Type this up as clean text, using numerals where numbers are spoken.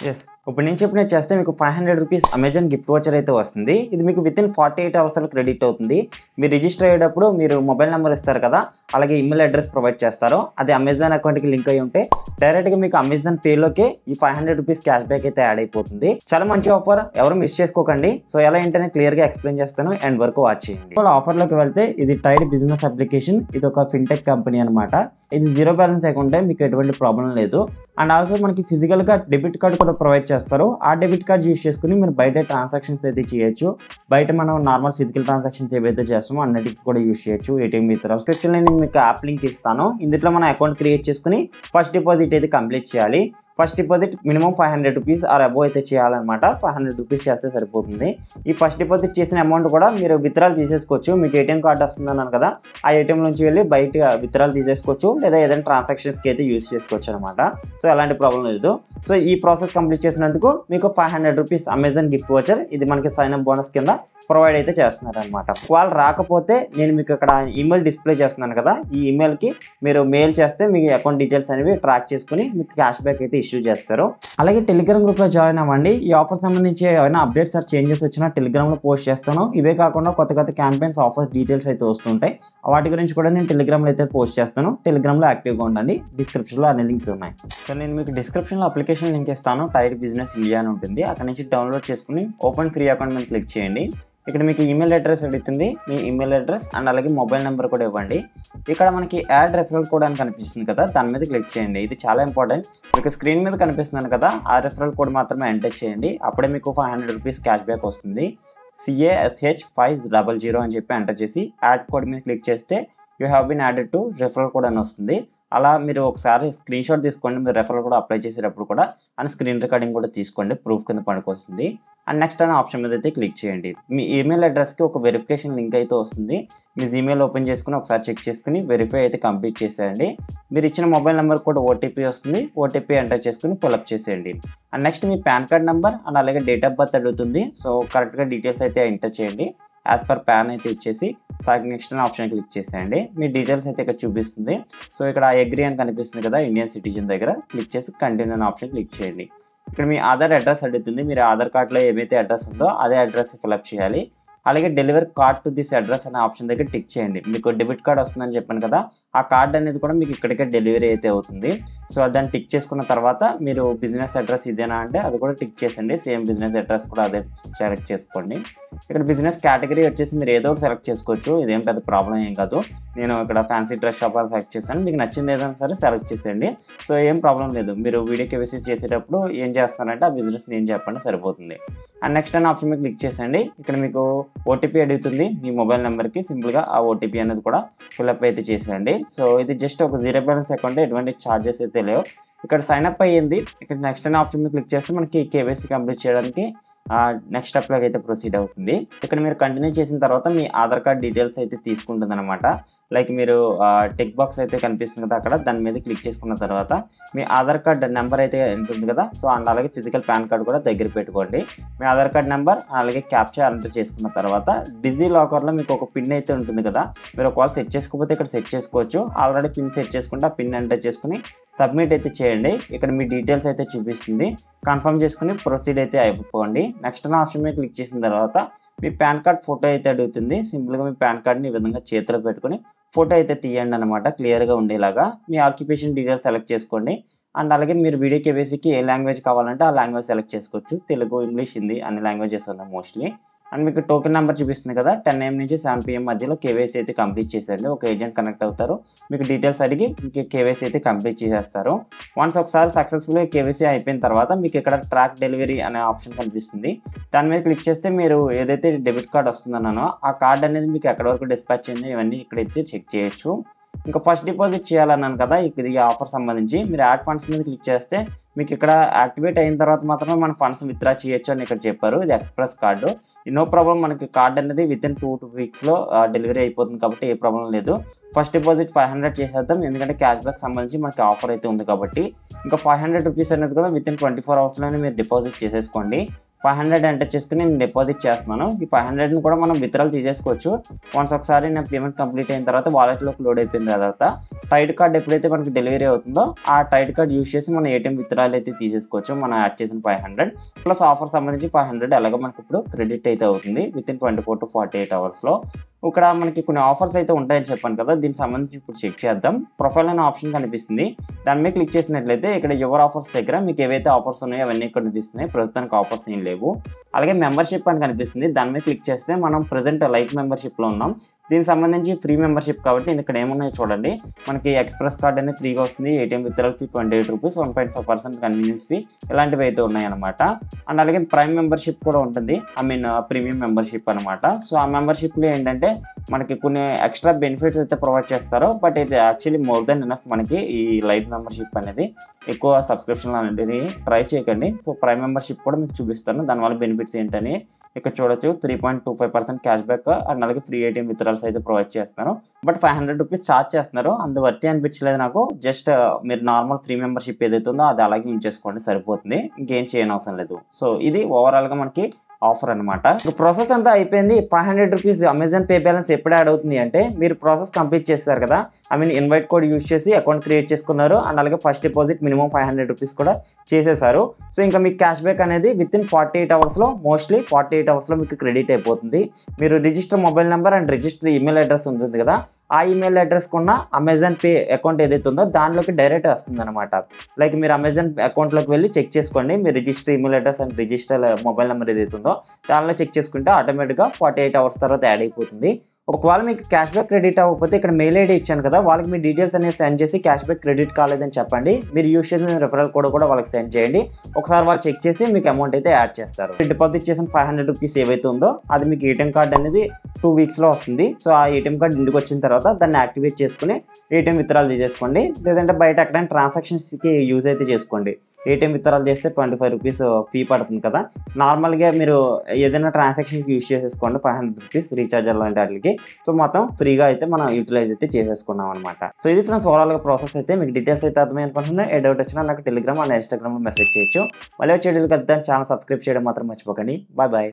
Yes. ఇప్పుడు నేను చెప్పినట్టు చేస్తే మీకు రూ. 500 అమెజాన్ గిఫ్ట్ వోచర్ అయితే వస్తుంది. ఇది మీకు వితిన్ 48 అవర్స్‌లో క్రెడిట్ అవుతుంది. మీరు రిజిస్టర్ అయ్యేటప్పుడు మీరు మొబైల్ నంబర్ ఇస్తారు కదా! అలాగే ఈమెయిల్ అడ్రెస్ ప్రొవైడ్ చేస్తారు. అది అమెజాన్ అకౌంట్‌కి లింక్ అయ్యి ఉంటే డైరెక్ట్‌గా మీకు అమెజాన్ పేలోకే ఈ రూ. 500 క్యాష్ బ్యాక్ అయితే యాడ్ అయిపోతుంది. చాలా మంచి ఆఫర్. ఎవరు మిస్ చేసుకోకండి. సో ఎలా ఏంటనే క్లియర్‌గా ఎక్స్‌ప్లెయిన్ చేస్తాను. ఎండ్ వరకు వాచ్ చేయండి. ఆఫర్‌లోకి వెళ్తే ఇది టైడ్ బిజినెస్ అప్లికేషన్. ఇది ఒక ఫిన్‌టెక్ కంపెనీ అన్నమాట. ఇది జీరో బ్యాలెన్స్ అకౌంటే మీకు ఎటువంటి ప్రాబ్లం లేదు. అండ్ ఆల్సో మనకి ఫిజికల్‌గా డెబిట్ కార్డ్ కూడా ప్రొవైడ్ చేస్తారు. ఆ డెబిట్ కార్డ్ యూజ్ చేసుకొని మీరు బయట ట్రాన్సాక్షన్స్ అయితే చేయొచ్చు. బయట మనం నార్మల్ ఫిజికల్ ట్రాన్సాక్షన్స్ ఏవైతే చేస్తామో అన్నిటికి కూడా యూజ్ చేయొచ్చు. ATM withdraw. డిస్క్రిప్షన్‌లో నేను మీకు యాప్ లింక్ ఇస్తాను. ఇందులో మన అకౌంట్ క్రియేట్ చేసుకొని ఫస్ట్ డిపాజిట్ అయితే కంప్లీట్ చేయాలి. ఫస్ట్ డిపాజిట్ మినిమం రూ. 500 ఆర్ అబోవ్ అయితే చేయాలన్నమాట. రూ. 500 చేస్తే సరిపోతుంది. ఈ ఫస్ట్ డిపాజిట్ చేసిన అమౌంట్ కూడా మీరు విత్‌డ్రాల్ తీసేసుకోవచ్చు. మీకు ఏటీఎం కార్డ్ వస్తుందన్నాను కదా! ఆ ఏటీఎం నుంచి వెళ్ళి బయట విత్‌డ్రాల్ తీసేసుకోవచ్చు. లేదా ఏదైనా ట్రాన్సాక్షన్స్‌కి అయితే యూజ్ చేసుకోవచ్చు అనమాట. సో ఎలాంటి ప్రాబ్లం లేదు. సో ఈ ప్రాసెస్ కంప్లీట్ చేసినందుకు మీకు రూ. 500 అమెజాన్ గిఫ్ట్ వోచర్ ఇది మనకి సైన్ అప్ బోనస్ కింద ప్రొవైడ్ అయితే చేస్తున్నారనమాట. వాళ్ళు రాకపోతే నేను మీకు ఇక్కడ ఈమెయిల్ డిస్ప్లే చేస్తున్నాను కదా! ఈ ఈమెయిల్‌కి మీరు మెయిల్ చేస్తే మీ అకౌంట్ డీటెయిల్స్ అనేవి ట్రాక్ చేసుకొని మీకు క్యాష్ బ్యాక్ అయితే ఇష్యూ చేస్తారు. అలాగే టెలిగ్రామ్ గ్రూప్‌లో జాయిన్ అవ్వండి. ఈ ఆఫర్ సంబంధించి ఏమైనా అప్డేట్స్ ఆర్ చేంజెస్ వచ్చినా టెలిగ్రామ్‌లో పోస్ట్ చేస్తాను. ఇవే కాకుండా కొత్త క్యాంపెయిన్స్ ఆఫర్స్ డీటెయిల్స్ అయితే వస్తుంటాయి. వాటి గురించి కూడా నేను టెలిగ్రామ్‌లో అయితే పోస్ట్ చేస్తాను. టెలిగ్రామ్‌లో యాక్టివ్‌గా ఉండండి. డిస్క్రిప్షన్‌లో అన్ని లింక్స్ ఉన్నాయి. సో నేను మీకు డిస్క్రిప్షన్‌లో అప్లికేషన్ లింక్ ఇస్తాను. టైడ్ బిజినెస్ ఇండియా అని ఉంటుంది. అక్కడ నుంచి డౌన్లోడ్ చేసుకొని ఓపెన్ ఫ్రీ అకౌంట్ మీద క్లిక్ చేయండి. ఇక్కడ మీకు ఈమెయిల్ అడ్రస్ అడుగుతుంది. మీ ఈమెయిల్ అడ్రస్ అండ్ అలాగే మొబైల్ నెంబర్ కూడా ఇవ్వండి. ఇక్కడ మనకి యాడ్ రెఫరల్ కోడ్ అని కనిపిస్తుంది కదా! దాని మీద క్లిక్ చేయండి. ఇది చాలా ఇంపార్టెంట్. మీకు స్క్రీన్ మీద కనిపిస్తున్నాను కదా! ఆ రెఫరల్ కోడ్ మాత్రమే ఎంటర్ చేయండి. అప్పుడే మీకు రూ. 500 క్యాష్ బ్యాక్ వస్తుంది. CASH500 అని చెప్పి ఎంటర్ చేసి యాడ్ కోడ్ మీద క్లిక్ చేస్తే you have been added to referral code అని వస్తుంది. అలా మీరు ఒకసారి స్క్రీన్ షాట్ తీసుకోండి. మీరు రెఫరల్ కూడా అప్లై చేసేటప్పుడు కూడా అండ్ స్క్రీన్ రికార్డింగ్ కూడా తీసుకోండి. ప్రూఫ్ కింద పనికొస్తుంది. అండ్ నెక్స్ట్ అనే ఆప్షన్ మీద అయితే క్లిక్ చేయండి. మీ ఈమెయిల్ అడ్రస్‌కి ఒక వెరిఫికేషన్ లింక్ అయితే వస్తుంది. మీ జీమెయిల్ ఓపెన్ చేసుకొని ఒకసారి చెక్ చేసుకొని వెరిఫై అయితే కంప్లీట్ చేసేయండి. మీరు ఇచ్చిన మొబైల్ నెంబర్ కూడా ఓటీపీ వస్తుంది. ఓటీపీ ఎంటర్ చేసుకొని ఫిల్అప్ చేసేయండి. And next me pan card number and అలాగే డేట్ ఆఫ్ బర్త్ అడుగుతుంది. సో కరెక్ట్‌గా డీటెయిల్స్ అయితే ఎంటర్ చేయండి. యాజ్ పర్ పాన్ అయితే ఇచ్చేసి నెక్స్ట్ అనే ఆప్షన్ క్లిక్ చేసేయండి. మీ డీటెయిల్స్ అయితే ఇక్కడ చూపిస్తుంది. సో ఇక్కడ అగ్రీ అని కనిపిస్తుంది కదా! ఇండియన్ సిటిజన్ దగ్గర క్లిక్ చేసి కంటిన్యూ అనే ఆప్షన్ క్లిక్ చేయండి. ఇక్కడ మీ ఆధార్ అడ్రస్ అడుగుతుంది. మీరు ఆధార్ కార్డ్‌లో ఏమైతే అడ్రస్ ఉందో అదే అడ్రస్ ఫిల్అప్ చేయాలి. అలాగే delivery card to this address అనే ఆప్షన్ దగ్గర టిక్ చేయండి. మీకు డెబిట్ కార్డ్ వస్తుందని చెప్పాను కదా! ఆ కార్డ్ అనేది కూడా మీకు ఇక్కడికే డెలివరీ అయితే అవుతుంది. సో దాన్ని టిక్ చేసుకున్న తర్వాత మీరు బిజినెస్ అడ్రస్ ఇదేనా అంటే అది కూడా టిక్ చేసండి. సేమ్ బిజినెస్ అడ్రస్ కూడా అదే సెలెక్ట్ చేసుకోండి. ఇక్కడ బిజినెస్ కేటగిరీ వచ్చేసి మీరు ఏదో ఒకటి సెలెక్ట్ చేసుకోవచ్చు. ఇదేం పెద్ద ప్రాబ్లం ఏం కాదు. నేను ఇక్కడ ఫ్యాన్సీ డ్రెస్ షాప్ అని సెలెక్ట్ చేశాను. మీకు నచ్చింది ఏదైనా సరే సెలెక్ట్ చేసేయండి. సో ఏం ప్రాబ్లం లేదు. మీరు వీడియో కేవైసీ చేసేటప్పుడు ఏం చేస్తున్నారంటే ఆ బిజినెస్ నేమ్ చెప్పండి సరిపోతుంది. అండ్ నెక్స్ట్ అనే ఆప్షన్ మీద క్లిక్ చేసేయండి. ఇక్కడ మీకు ఓటీపీ అడుగుతుంది. మీ మొబైల్ నెంబర్కి సింపుల్గా ఆ ఓటీపీ అనేది కూడా ఫిల్అప్ అయితే చేసేయండి. సో ఇది జస్ట్ ఒక జీరో బ్యాలెన్స్ అకౌంట్. ఎటువంటి ఛార్జెస్ అయితే లేవు. ఇక్కడ సైన్ అప్ అయ్యింది. ఇక్కడ నెక్స్ట్ అనే ఆప్షన్ మీద క్లిక్ చేస్తే మనకి కేవైసీ కంప్లీట్ చేయడానికి నెక్స్ట్ స్టెప్లోకి అయితే ప్రొసీడ్ అవుతుంది. ఇక్కడ మీరు కంటిన్యూ చేసిన తర్వాత మీ ఆధార్ కార్డ్ డీటెయిల్స్ అయితే తీసుకుంటుంది అనమాట. లైక్ మీరు టిక్ బాక్స్ అయితే కనిపిస్తుంది కదా! అక్కడ దాని మీద క్లిక్ చేసుకున్న తర్వాత మీ ఆధార్ కార్డ్ నెంబర్ అయితే ఉంటుంది కదా! సో అండ్ అలాగే ఫిజికల్ పాన్ కార్డ్ కూడా దగ్గర పెట్టుకోండి. మీ ఆధార్ కార్డ్ నెంబర్ అలాగే క్యాప్చా ఎంటర్ చేసుకున్న తర్వాత డిజీ లాకర్‌లో మీకు ఒక పిన్ అయితే ఉంటుంది కదా! మీరు ఒకవేళ సెట్ చేసుకోకపోతే ఇక్కడ సెట్ చేసుకోవచ్చు. ఆల్రెడీ పిన్ సెట్ చేసుకుంటే ఆ పిన్ ఎంటర్ చేసుకొని సబ్మిట్ అయితే చేయండి. ఇక్కడ మీ డీటెయిల్స్ అయితే చూపిస్తుంది. కన్ఫర్మ్ చేసుకొని ప్రొసీడ్ అయితే అయిపోండి. నెక్స్ట్ అనే ఆప్షన్ మీద క్లిక్ చేసిన తర్వాత మీ పాన్ కార్డ్ ఫోటో అయితే అడుగుతుంది. సింపుల్‌గా మీ పాన్ కార్డ్‌ని ఈ విధంగా చేతిలో పెట్టుకొని ఫోటో అయితే తీయండి అనమాట. క్లియర్‌గా ఉండేలాగా. మీ ఆక్యుపేషన్ డీటెయిల్స్ సెలెక్ట్ చేసుకోండి. అండ్ అలాగే మీరు వీడియో కేవైసీకి ఏ లాంగ్వేజ్ కావాలంటే ఆ లాంగ్వేజ్ సెలెక్ట్ చేసుకోవచ్చు. తెలుగు, ఇంగ్లీష్, హిందీ అన్ని లాంగ్వేజెస్ ఉన్నాయి మోస్ట్లీ. అండ్ మీకు టోకెన్ నెంబర్ చూపిస్తుంది కదా! 10 AM నుంచి 7 PM మధ్యలో కేవైసీ అయితే కంప్లీట్ చేసేయండి. ఒక ఏజెంట్ కనెక్ట్ అవుతారు. మీకు డీటెయిల్స్ అడిగి మీకు కేవైసీ అయితే కంప్లీట్ చేసేస్తారు. వన్స్ ఒకసారి సక్సెస్‌ఫుల్‌గా కేవైసీ అయిపోయిన తర్వాత మీకు ఇక్కడ ట్రాక్ డెలివరీ అనే ఆప్షన్ కనిపిస్తుంది. దాని మీద క్లిక్ చేస్తే మీరు ఏదైతే డెబిట్ కార్డ్ వస్తుందన్నానో ఆ కార్డ్ అనేది మీకు ఎక్కడి వరకు డిస్పాచ్ అయింది ఇవన్నీ ఇక్కడైతే చెక్ చేయొచ్చు. ఇంకా ఫస్ట్ డిపాజిట్ చేయాలన్నాను కదా! ఇది ఆఫర్ సంబంధించి మీరు యాడ్ ఫండ్స్ మీద క్లిక్ చేస్తే మీకు ఇక్కడ యాక్టివేట్ అయిన తర్వాత మాత్రమే మన ఫండ్స్ విత్‌డ్రా చేయొచ్చు అని ఇక్కడ చెప్పారు. ఇది ఎక్స్‌ప్రెస్ కార్డు. నో ప్రాబ్లమ్ మనకి కార్డ్ అనేది వితిన్ 2 వీక్స్‌లో డెలివరీ అయిపోతుంది కాబట్టి ఏ ప్రాబ్లం లేదు. ఫస్ట్ డిపాజిట్ 500 చేసేద్దాం. ఎందుకంటే క్యాష్ బ్యాక్ సంబంధించి మనకి ఆఫర్ అయితే ఉంది కాబట్టి. ఇంకా రూ. 500 అనేది కూడా వితిన్ 24 అవర్స్‌లోనే మీరు డిపాజిట్ చేసేసుకోండి. 500 ఎంటర్ చేసుకుని నేను డిపాజిట్ చేస్తున్నాను. ఈ 500ని కూడా మనం విత్డ్రాల్ తీసేసుకోవచ్చు. వన్స్ ఒకసారి నా పేమెంట్ కంప్లీట్ అయిన తర్వాత వాలెట్లోకి లోడ్ అయిపోయిన తర్వాత ట్రైడ్ కార్డ్ ఎప్పుడైతే మనకి డెలివరీ అవుతుందో ఆ ట్రైడ్ కార్డ్ యూజ్ చేసి మనం ఏటీఎం విత్డ్రాల్ అయితే తీసేసుకోవచ్చు. మనం యాడ్ చేసిన 500 ప్లస్ ఆఫర్ సంబంధించి 500 అలాగే మనకి ఇప్పుడు క్రెడిట్ అయితే అవుతుంది వితిన్ 24 to 48 అవర్స్లో. ఇక్కడ మనకి కొన్ని ఆఫర్స్ అయితే ఉంటాయని చెప్పాను కదా, దీనికి సంబంధించి ఇప్పుడు చెక్ చేద్దాం. ప్రొఫైల్ అనే ఆప్షన్ కనిపిస్తుంది, దాని మీద క్లిక్ చేసినట్లయితే ఇక్కడ యువర్ ఆఫర్స్ దగ్గర మీకు ఏవైతే ఆఫర్స్ ఉన్నాయో అవన్నీ కనిపిస్తున్నాయి. ప్రస్తుతానికి ఆఫర్స్ ఏం లేవు. అలాగే మెంబర్షిప్ అని కనిపిస్తుంది, దాని మీద క్లిక్ చేస్తే మనం ప్రజెంట్ లైట్ మెంబర్షిప్లో ఉన్నాం. దీనికి సంబంధించి ఫ్రీ మెంబర్షిప్ కాబట్టి ఇక్కడ ఏమున్నాయో చూడండి. మనకి ఎక్స్ప్రెస్ కార్డ్ అనేది ఫ్రీగా వస్తుంది, ATM withdrawal fee 28 rupees, 1.5% convenience fee ఇలాంటివి అయితే ఉన్నాయన్నమాట. అండ్ అలాగే ప్రైమ్ మెంబర్షిప్ కూడా ఉంటుంది, ప్రీమియం మెంబర్షిప్ అనమాట. సో ఆ మెంబర్షిప్లో ఏంటంటే మనకి కొన్ని ఎక్స్ట్రా బెనిఫిట్స్ అయితే ప్రొవైడ్ చేస్తారు. బట్ ఇది యాక్చువల్లీ మోర్ దెన్ ఎనఫ్. మనకి ఈ లైట్ మెంబర్షిప్ అనేది ఎక్కువ సబ్స్క్రిప్షన్ అనేది ట్రై చేయకండి. సో ప్రైమ్ మెంబర్షిప్ కూడా మీకు చూపిస్తాను, దానివల్ల బెనిఫిట్స్ ఏంటని ఇక్కడ చూడొచ్చు. 3.25% క్యాష్ బ్యాక్ అండ్ అలాగే ఫ్రీ ఏటీఎం విత్డ్రాల్స్ అయితే ప్రొవైడ్ చేస్తున్నారు. బట్ 500 రూపీస్ ఛార్జ్ చేస్తున్నారు, అందు వర్తి అనిపించలేదు నాకు. జస్ట్ మీరు నార్మల్ ఫ్రీ మెంబర్షిప్ ఏదైతే ఉందో అది అలాగే ఉంచేసుకోండి, సరిపోతుంది, ఇంకేం చేయని అవసరం లేదు. సో ఇది ఓవరాల్గా మనకి ఆఫర్ అనమాట. ప్రాసెస్ అంతా అయిపోయింది. 500 రూపీస్ అమెజాన్ పే బ్యాలెన్స్ ఎప్పుడు యాడ్ అవుతుంది అంటే మీరు ప్రాసెస్ కంప్లీట్ చేస్తారు కదా, ఇన్వైట్ కోడ్ యూజ్ చేసి అకౌంట్ క్రియేట్ చేసుకున్నారు అండ్ అలాగే ఫస్ట్ డిపాజిట్ మినిమం 500 రూపీస్ కూడా చేసేసారు. సో ఇంకా మీకు క్యాష్ బ్యాక్ అనేది వితిన్ 48 అవర్స్లో, మోస్ట్లీ 48 అవర్స్లో మీకు క్రెడిట్ అయిపోతుంది. మీరు register mobile number and register email address ఉంటుంది కదా, ఆ ఈమెయిల్ అడ్రస్ కున్న అమెజాన్ పే అకౌంట్ ఏదైతే ఉందో దానిలోకి డైరెక్ట్ వస్తుంది అనమాట. లైక్ మీరు అమెజాన్ అకౌంట్లోకి వెళ్ళి చెక్ చేసుకోండి, మీరు register email address and register mobile number ఏదైతే ఉందో దానిలో చెక్ చేసుకుంటే ఆటోమేటిక్గా 48 అవర్స్ తర్వాత యాడ్ అయిపోతుంది. ఒకవేళ మీకు క్యాష్ బ్యాక్ క్రెడిట్ అవ్వకపోతే ఇక్కడ మెయిల్ ఐడి ఇచ్చాను కదా, వాళ్ళకి మీ డీటెయిల్స్ అనేది సెండ్ చేసి క్యాష్ బ్యాక్ క్రెడిట్ కాలేదని చెప్పండి. మీరు యూజ్ చేసిన రెఫరల్ కోడ్ కూడా వాళ్ళకి సెండ్ చేయండి. ఒకసారి వాళ్ళు చెక్ చేసి మీకు అమౌంట్ అయితే యాడ్ చేస్తారు. డిపాజిట్ చేసిన 500 రూపీస్ ఏవైతే ఉందో అది మీకు ఏటీఎం కార్డ్ అనేది 2 వీక్స్లో వస్తుంది. సో ఆ ఏటీఎం కార్డ్ ఇంటికి వచ్చిన తర్వాత దాన్ని యాక్టివేట్ చేసుకుని ఏటీఎం విత్డ్రాల్ తీసేసుకోండి. లేదంటే బయట ఎక్కడైనా ట్రాన్సాక్షన్స్కి యూజ్ అయితే చేసుకోండి. ఏటీఎం విత్డ్రాల్ చేస్తే 25 రూపీస్ ఫీ పడుతుంది కదా, నార్మల్గా మీరు ఏదైనా ట్రాన్సాక్షన్కి యూజ్ చేసేసుకోండి 500 రూపీస్ రీఛార్జ్ అలాంటి వాటికి. సో మొత్తం ఫ్రీగా అయితే మనం యూటిలైజ్ అయితే చేసేసుకున్నాం అనమాట. సో ఇది ఫ్రెండ్స్ ఓవరాల్గా ప్రాసెస్ అయితే. మీకు డీటెయిల్స్ అయితే అర్థమై అనుకుంటున్నాను. ఏ డౌట్ వచ్చినా నాకు టెలిగ్రామ్ అండ్ ఇన్స్టాగ్రామ్లో మెసేజ్ చేయొచ్చు. మళ్ళీ వచ్చే వీడియోకి ఛానల్ సబ్స్క్రైబ్ చేయడం మాత్రం మర్చిపోకండి. Bye bye.